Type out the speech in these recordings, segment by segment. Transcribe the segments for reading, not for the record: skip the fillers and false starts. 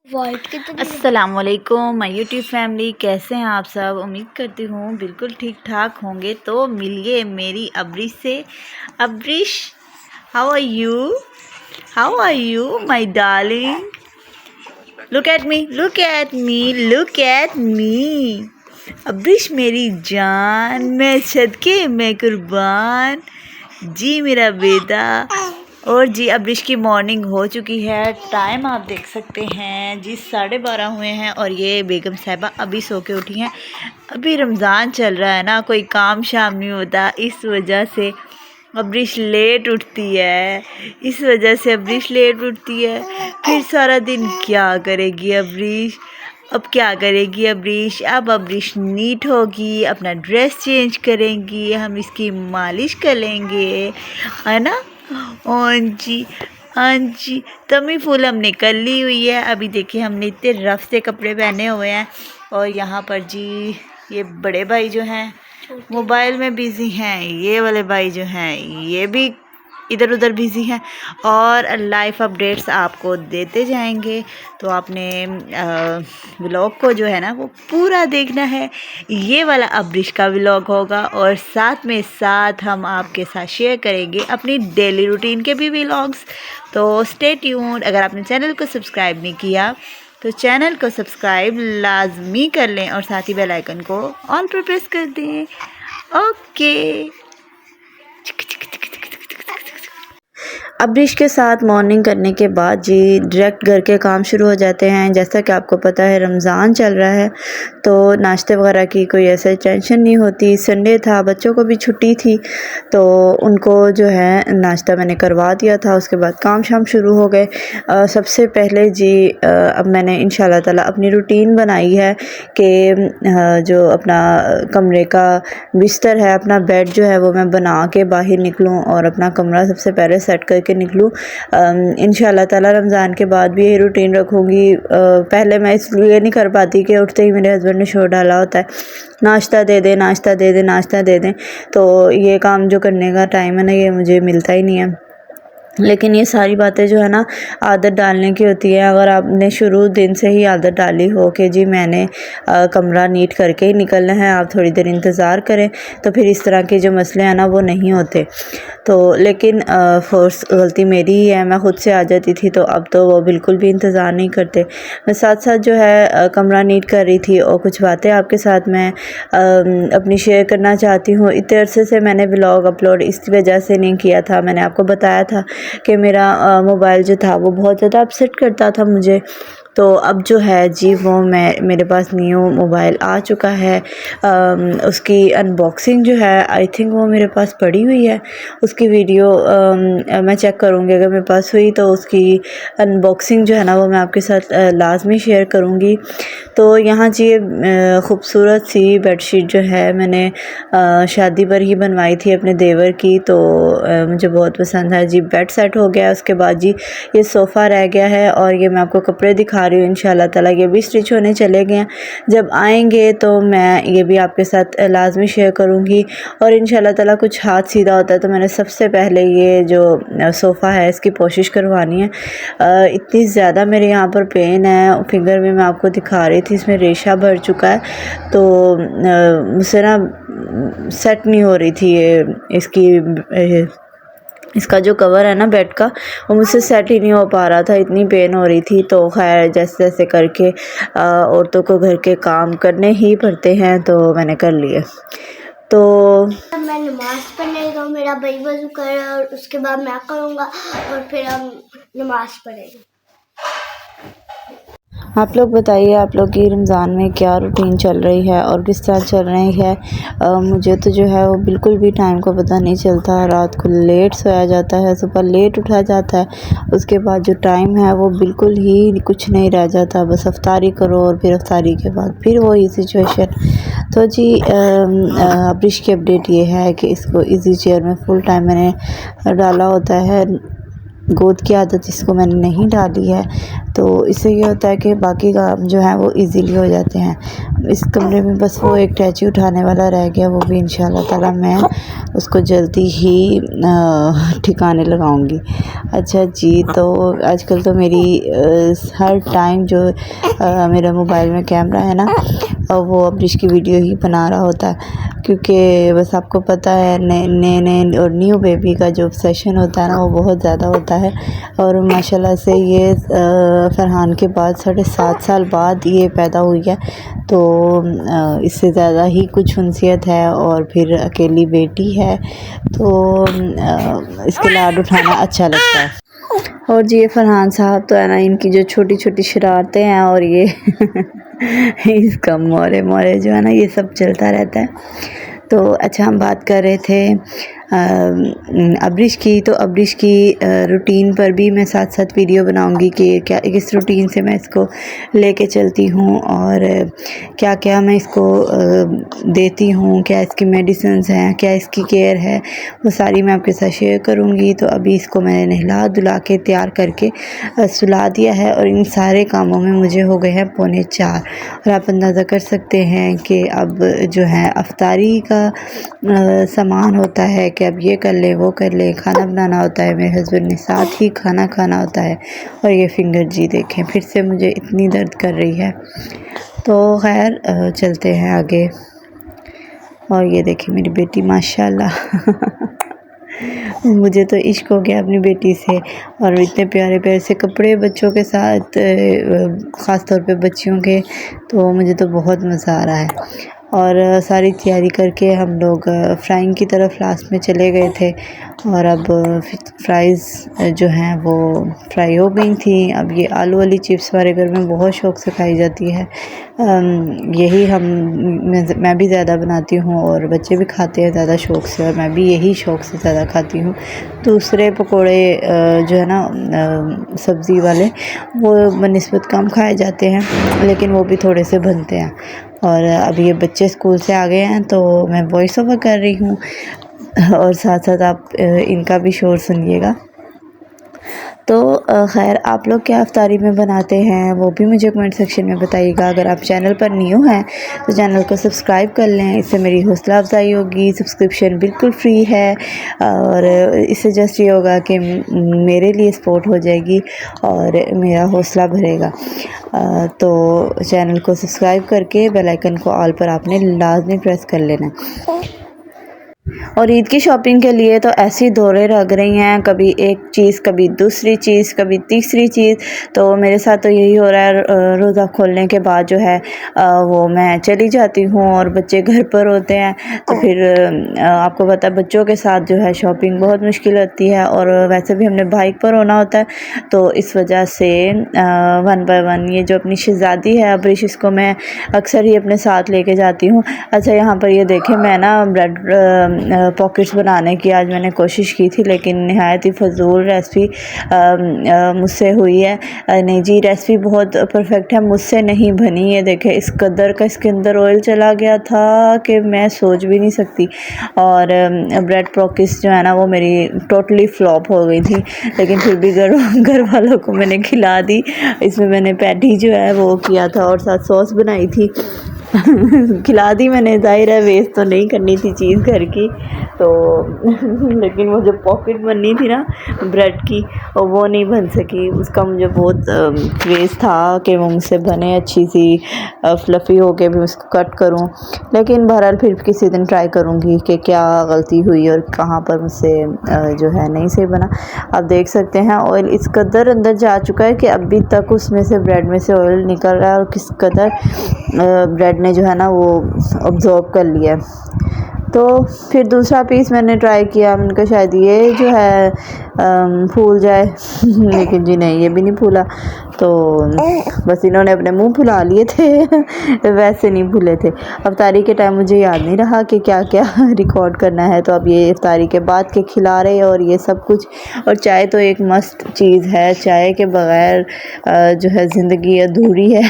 White कितनी अस्सलामुअलैकुम my YouTube family, कैसे हैं आप सब। उम्मीद करती हूँ बिल्कुल ठीक ठाक होंगे। तो मिलिए मेरी अब्रिश से। Abrish, how are you? How are you my darling? Look at me, look at me, look at me. Abrish मेरी जान, मैं सदके मैं कुर्बान। जी मेरा बेटा। और जी अब्रिश की मॉर्निंग हो चुकी है। टाइम आप देख सकते हैं जी 12:30 हुए हैं और ये बेगम साहिबा अभी सो के उठी हैं। अभी रमज़ान चल रहा है ना, कोई काम शाम नहीं होता, इस वजह से अब्रिश लेट उठती है। इस वजह से अब्रिश लेट उठती है। फिर सारा दिन क्या करेगी अब्रिश? अब क्या करेगी अब्रिश? अब अब्रिश नीट होगी, अपना ड्रेस चेंज करेंगी, हम इसकी मालिश करेंगे, है ना। हाँ जी, हाँ जी। तमी फुल हमने कर ली हुई है। अभी देखिए हमने इतने रफ से कपड़े पहने हुए हैं। और यहाँ पर जी ये बड़े भाई जो हैं मोबाइल में बिज़ी हैं, ये वाले भाई जो हैं ये भी इधर उधर बिज़ी हैं। और लाइफ अपडेट्स आपको देते जाएंगे, तो आपने व्लॉग को जो है ना वो पूरा देखना है। ये वाला अब्रिश का व्लॉग होगा और साथ में साथ हम आपके साथ शेयर करेंगे अपनी डेली रूटीन के भी व्लॉग्स। तो स्टे ट्यून्ड। अगर आपने चैनल को सब्सक्राइब नहीं किया तो चैनल को सब्सक्राइब लाजमी कर लें और साथ ही बेल आइकन को ऑल पर प्रेस कर दें। ओके। अब्रिश के साथ मॉर्निंग करने के बाद जी डायरेक्ट घर के काम शुरू हो जाते हैं। जैसा कि आपको पता है रमज़ान चल रहा है, तो नाश्ते वगैरह की कोई ऐसे टेंशन नहीं होती। संडे था, बच्चों को भी छुट्टी थी, तो उनको जो है नाश्ता मैंने करवा दिया था। उसके बाद काम शाम शुरू हो गए। सबसे पहले जी अब मैंने इंशाल्लाह ताला अपनी रूटीन बनाई है कि जो अपना कमरे का बिस्तर है, अपना बेड जो है वो मैं बना के बाहर निकलूँ और अपना कमरा सबसे पहले सेट करके निकलूँ। इंशाल्लाह ताला रमज़ान के बाद भी यही रूटीन रखूँगी। पहले मैं इसलिए नहीं कर पाती कि उठते ही मेरे हस्बैंड ने शोर डाला होता है, नाश्ता दे दे, नाश्ता दे दे, नाश्ता दे दें। तो ये काम जो करने का टाइम है ना, ये मुझे मिलता ही नहीं है। लेकिन ये सारी बातें जो है ना आदत डालने की होती है। अगर आपने शुरू दिन से ही आदत डाली हो कि जी मैंने कमरा नीट करके ही निकलना है, आप थोड़ी देर इंतज़ार करें, तो फिर इस तरह के जो मसले हैं ना वो नहीं होते। तो लेकिन फोर्स गलती मेरी ही है, मैं ख़ुद से आ जाती थी, तो अब तो वो बिल्कुल भी इंतज़ार नहीं करते। मैं साथ साथ जो है कमरा नीट कर रही थी और कुछ बातें आपके साथ मैं अपनी शेयर करना चाहती हूँ। इतने अरसे से मैंने व्लॉग अपलोड इस वजह से नहीं किया था। मैंने आपको बताया था कि मेरा मोबाइल जो था वो बहुत ज़्यादा अपसेट करता था मुझे। तो अब जो है जी वो मेरे पास न्यू मोबाइल आ चुका है। उसकी अनबॉक्सिंग जो है आई थिंक वो मेरे पास पड़ी हुई है। उसकी वीडियो मैं चेक करूँगी, अगर मेरे पास हुई तो उसकी अनबॉक्सिंग जो है ना वो मैं आपके साथ लाजमी शेयर करूँगी। तो यहाँ जी ख़ूबसूरत सी बेडशीट जो है मैंने शादी पर ही बनवाई थी अपने देवर की, तो मुझे बहुत पसंद है जी। बेड सेट हो गया। उसके बाद जी ये सोफ़ा रह गया है और ये मैं आपको कपड़े दिखा रही हूँ। इंशाल्लाह ताला ये भी स्टिच होने चले गए हैं। जब आएंगे तो मैं ये भी आपके साथ लाजमी शेयर करूँगी। और इंशाल्लाह ताला कुछ हाथ सीधा होता है तो मैंने सबसे पहले ये जो सोफ़ा है इसकी कोशिश करवानी है। इतनी ज़्यादा मेरे यहाँ पर पेन है फिंगर में, मैं आपको दिखा रही थी, इसमें रेशा भर चुका है, तो मुझसे ना सेट नहीं हो रही थी ये इसका जो कवर है ना बेड का, वो मुझसे सेट ही नहीं हो पा रहा था, इतनी पेन हो रही थी। तो खैर जैसे जैसे करके औरतों को घर के काम करने ही पड़ते हैं, तो मैंने कर लिए। तो मैं नमाज़ पढ़ने लगा, मेरा भाई वज़ू कर रहा है और उसके बाद मैं करूँगा और फिर हम नमाज़ पढ़ेंगे। आप लोग बताइए आप लोग की रमज़ान में क्या रूटीन चल रही है और किस तरह चल रही है। मुझे तो जो है वो बिल्कुल भी टाइम का पता नहीं चलता। रात को लेट सोया जाता है, सुबह लेट उठा जाता है। उसके बाद जो टाइम है वो बिल्कुल ही कुछ नहीं रह जाता, बस अफ्तारी करो और फिर अफ्तारी के बाद फिर वही सिचुएशन। तो जी अब्रिश की अपडेट ये है कि इसको इजी चेयर में फुल टाइम मैंने डाला होता है। गोद की आदत इसको मैंने नहीं डाली है, तो इससे ये होता है कि बाकी काम जो है वो इजीली हो जाते हैं। इस कमरे में बस वो एक टैची उठाने वाला रह गया, वो भी इंशाल्लाह ताला मैं उसको जल्दी ही ठिकाने लगाऊंगी। अच्छा जी, तो आजकल तो मेरी हर टाइम जो मेरा मोबाइल में कैमरा है ना, वो अब्रिश की वीडियो ही बना रहा होता है, क्योंकि बस आपको पता है नए और न्यू बेबी का जो ऑब्सेशन होता है ना, वो बहुत ज़्यादा होता है। और माशाल्लाह से ये फरहान के बाद 7.5 साल बाद ये पैदा हुई है, तो इससे ज़्यादा ही कुछ उनसियत है। और फिर अकेली बेटी है, तो इसके लाड उठाना अच्छा लगता है। और जी ये फरहान साहब तो है ना, इनकी जो छोटी छोटी शरारतें हैं और ये इसका मोरे मोरे जो है ना, ये सब चलता रहता है। तो अच्छा, हम बात कर रहे थे अब्रिश की। तो अब्रिश की रूटीन पर भी मैं साथ साथ वीडियो बनाऊंगी कि क्या किस रूटीन से मैं इसको लेके चलती हूँ और क्या क्या मैं इसको देती हूँ, क्या इसकी मेडिसिन्स हैं, क्या इसकी केयर है, वो सारी मैं आपके साथ शेयर करूँगी। तो अभी इसको मैंने नहला धुला के तैयार करके सुला दिया है और इन सारे कामों में मुझे हो गए हैं 3:45। और आप अंदाज़ा कर सकते हैं कि अब जो है अफ्तारी का सामान होता है कि अब ये कर ले वो कर ले, खाना बनाना होता है, मेरे हस्बैंड ने साथ ही खाना खाना होता है। और ये फिंगर जी देखें फिर से मुझे इतनी दर्द कर रही है। तो खैर चलते हैं आगे। और ये देखें मेरी बेटी माशाल्लाह मुझे तो इश्क हो गया अपनी बेटी से। और इतने प्यारे प्यारे से कपड़े बच्चों के साथ, ख़ास तौर पे बच्चियों के, तो मुझे तो बहुत मज़ा आ रहा है। और सारी तैयारी करके हम लोग फ्राइंग की तरफ लास्ट में चले गए थे। और अब फ्राइज़ जो हैं वो फ्राई हो गई थी। अब ये आलू वाली चिप्स हमारे घर में बहुत शौक़ से खाई जाती है। यही मैं भी ज़्यादा बनाती हूँ और बच्चे भी खाते हैं ज़्यादा शौक़ से, और मैं भी यही शौक़ से ज़्यादा खाती हूँ। दूसरे पकोड़े जो है ना सब्ज़ी वाले, वो बनिस्बत कम खाए जाते हैं, लेकिन वो भी थोड़े से बनते हैं। और अब ये बच्चे स्कूल से आ गए हैं, तो मैं वॉइस ओवर कर रही हूँ और साथ साथ आप इनका भी शोर सुनिएगा। तो खैर आप लोग क्या अफ्तारी में बनाते हैं वो भी मुझे कमेंट सेक्शन में बताइएगा। अगर आप चैनल पर न्यू हैं तो चैनल को सब्सक्राइब कर लें, इससे मेरी हौसला अफजाई होगी। सब्सक्रिप्शन बिल्कुल फ्री है और इससे जस्ट ये होगा कि मेरे लिए सपोर्ट हो जाएगी और मेरा हौसला भरेगा। तो चैनल को सब्सक्राइब करके बेल आइकन को ऑल पर आपने लाजमी प्रेस कर लेना। और ईद की शॉपिंग के लिए तो ऐसी दौड़ें लग रही हैं, कभी एक चीज़, कभी दूसरी चीज़, कभी तीसरी चीज़। तो मेरे साथ तो यही हो रहा है, रोज़ा खोलने के बाद जो है वो मैं चली जाती हूँ और बच्चे घर पर होते हैं। तो फिर आपको पता है बच्चों के साथ जो है शॉपिंग बहुत मुश्किल होती है, और वैसे भी हमने बाइक पर होना होता है, तो इस वजह से 1 बाय 1 ये जो अपनी शहज़ादी है अब्रिश, इसको मैं अक्सर ही अपने साथ लेके जाती हूँ। अच्छा, यहाँ पर ये देखें, मैं ना ब्रेड पॉकेट्स बनाने की आज मैंने कोशिश की थी, लेकिन नहायत ही फ़जूल रेसिपी मुझसे हुई है। नहीं जी, रेसिपी बहुत परफेक्ट है, मुझसे नहीं बनी। ये देखें इस कदर का इसके अंदर ऑयल चला गया था कि मैं सोच भी नहीं सकती। और ब्रेड पॉकेट्स जो है ना वो मेरी टोटली फ्लॉप हो गई थी, लेकिन फिर भी घर वालों को मैंने खिला दी। इसमें मैंने पैटी जो है वो किया था और साथ सॉस बनाई थी खिला दी मैंने, ज़ाहिर है वेस्ट तो नहीं करनी थी चीज़ घर की, तो लेकिन वो जो पॉकेट बननी थी ना ब्रेड की, वो नहीं बन सकी। उसका मुझे बहुत क्रेज़ था कि वो मुझसे बने अच्छी सी फ्लफ़ी हो के भी उसको कट करूं, लेकिन बहरहाल फिर किसी दिन ट्राई करूंगी कि क्या गलती हुई और कहाँ पर मुझसे जो है नहीं सही बना। आप देख सकते हैं ऑयल इस कदर अंदर जा चुका है कि अभी तक उसमें से ब्रेड में से ऑयल निकल रहा है, और किस कदर ब्रेड ने जो है ना वो अब्ज़ॉर्ब कर लिया। तो फिर दूसरा पीस मैंने ट्राई किया, मैंने कहा शायद ये जो है फूल जाए लेकिन जी नहीं, ये भी नहीं फूला। तो बस इन्होंने अपने मुंह फुला लिए थे वैसे नहीं फूले थे। अफ्तारी के टाइम मुझे याद नहीं रहा कि क्या क्या रिकॉर्ड करना है, तो अब ये अफ्तारी के बाद के खिला रहे और ये सब कुछ। और चाय तो एक मस्त चीज़ है, चाय के बग़ैर जो है ज़िंदगी अधूरी है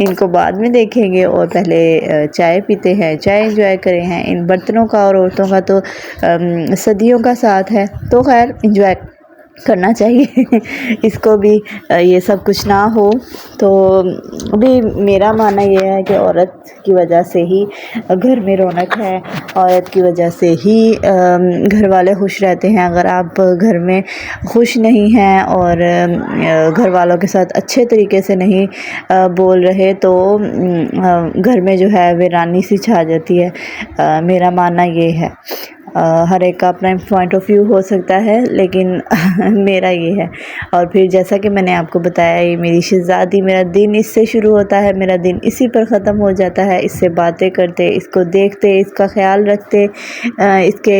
इनको बाद में देखेंगे और पहले चाय पीते हैं, चाय एंजॉय करें हैं। इन बर्तनों का और औरतों का तो सदियों का साथ है। तो खैर एंजॉय करना चाहिए इसको भी ये सब कुछ ना हो। तो अभी मेरा मानना ये है कि औरत की वजह से ही घर में रौनक है, औरत की वजह से ही घर वाले खुश रहते हैं। अगर आप घर में खुश नहीं हैं और घर वालों के साथ अच्छे तरीके से नहीं बोल रहे तो घर में जो है वीरानी सी छा जाती है। मेरा मानना ये है। हर एक का अपना पॉइंट ऑफ व्यू हो सकता है, लेकिन मेरा ये है। और फिर जैसा कि मैंने आपको बताया, ये मेरी शहज़ादी, मेरा दिन इससे शुरू होता है, मेरा दिन इसी पर ख़त्म हो जाता है। इससे बातें करते, इसको देखते, इसका ख्याल रखते, इसके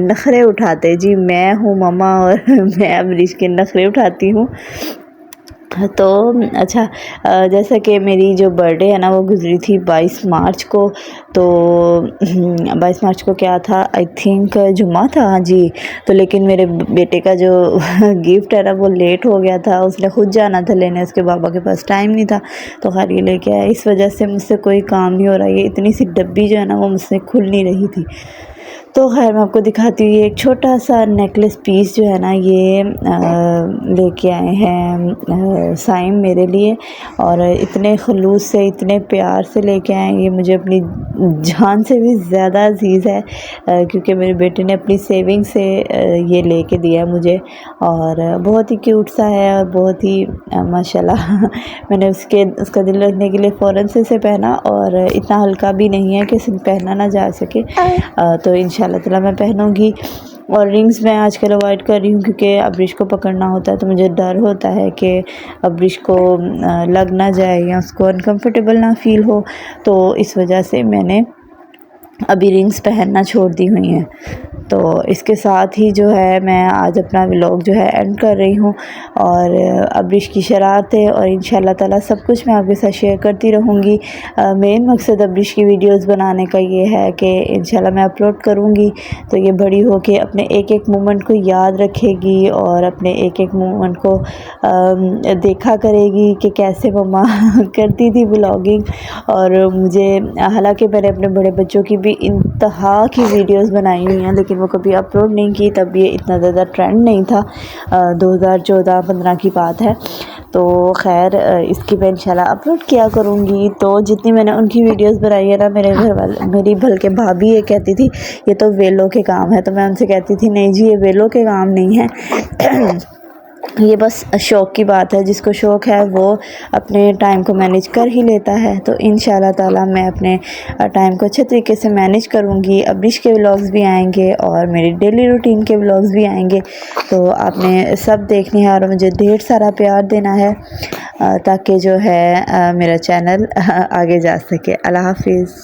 नखरे उठाते। जी मैं हूँ मम्मा और मैं अमरीश के नखरे उठाती हूँ। तो अच्छा, जैसा कि मेरी जो बर्थडे है ना वो गुज़री थी 22 मार्च को। तो 22 मार्च को क्या था, आई थिंक जुम्मा था, हाँ जी। तो लेकिन मेरे बेटे का जो गिफ्ट है ना वो लेट हो गया था, उसने खुद जाना था लेने, उसके पापा के पास टाइम नहीं था। तो खैर ये लेके आया। इस वजह से मुझसे कोई काम नहीं हो रहा। ये इतनी सी डब्बी जो है ना वो मुझसे खुल नहीं रही थी। तो खैर मैं आपको दिखाती हूँ, ये एक छोटा सा नेकलेस पीस जो है ना ये लेके आए हैं साइम मेरे लिए। और इतने खलूस से, इतने प्यार से लेके आए हैं। ये मुझे अपनी जान से भी ज़्यादा अजीज़ है, क्योंकि मेरे बेटे ने अपनी सेविंग से ये लेके दिया है मुझे। और बहुत ही क्यूट सा है और बहुत ही माशाल्लाह मैंने उसका दिल रखने के लिए फ़ौरन से इसे पहना। और इतना हल्का भी नहीं है कि सिर्फ पहना ना जा सके। तो इंशाल्लाह ताला मैं पहनूँगी। और रिंग्स मैं आजकल अवॉइड कर रही हूँ, क्योंकि अब्रिश को पकड़ना होता है तो मुझे डर होता है कि अब्रिश को लग ना जाए या उसको अनकंफर्टेबल ना फ़ील हो। तो इस वजह से मैंने अभी रिंग्स पहनना छोड़ दी हुई हैं। तो इसके साथ ही जो है मैं आज अपना व्लॉग जो है एंड कर रही हूँ। और अब्रिश की शरारतें और इंशाल्लाह ताला सब कुछ मैं आपके साथ शेयर करती रहूँगी। मेन मकसद अब्रिश की वीडियोस बनाने का ये है कि इंशाल्लाह मैं अपलोड करूँगी तो ये बड़ी हो के अपने एक एक मोमेंट को याद रखेगी और अपने एक एक मोमेंट को देखा करेगी कि कैसे मम्मा करती थी व्लॉगिंग। और मुझे, हालांकि मैंने अपने बड़े बच्चों की भी इंतहा की वीडियोस बनाई हुई हैं, लेकिन वो कभी अपलोड नहीं की, तब ये इतना ज़्यादा ट्रेंड नहीं था। 2014-15 की बात है। तो खैर इसकी मैं इंशाल्लाह अपलोड किया करूँगी। तो जितनी मैंने उनकी वीडियोस बनाई है ना, मेरे घर वाले, मेरी बल्कि भाभी ये कहती थी ये तो वेलों के काम है। तो मैं उनसे कहती थी नहीं जी, ये वेलों के काम नहीं है ये बस शौक़ की बात है। जिसको शौक़ है वो अपने टाइम को मैनेज कर ही लेता है। तो इंशाल्लाह ताला मैं अपने टाइम को अच्छे तरीके से मैनेज करूँगी। अब्रिश के व्लॉग्स भी आएंगे और मेरी डेली रूटीन के व्लॉग्स भी आएंगे। तो आपने सब देखने हैं और मुझे ढेर सारा प्यार देना है, ताकि जो है मेरा चैनल आगे जा सके। अल्लाह हाफिज़।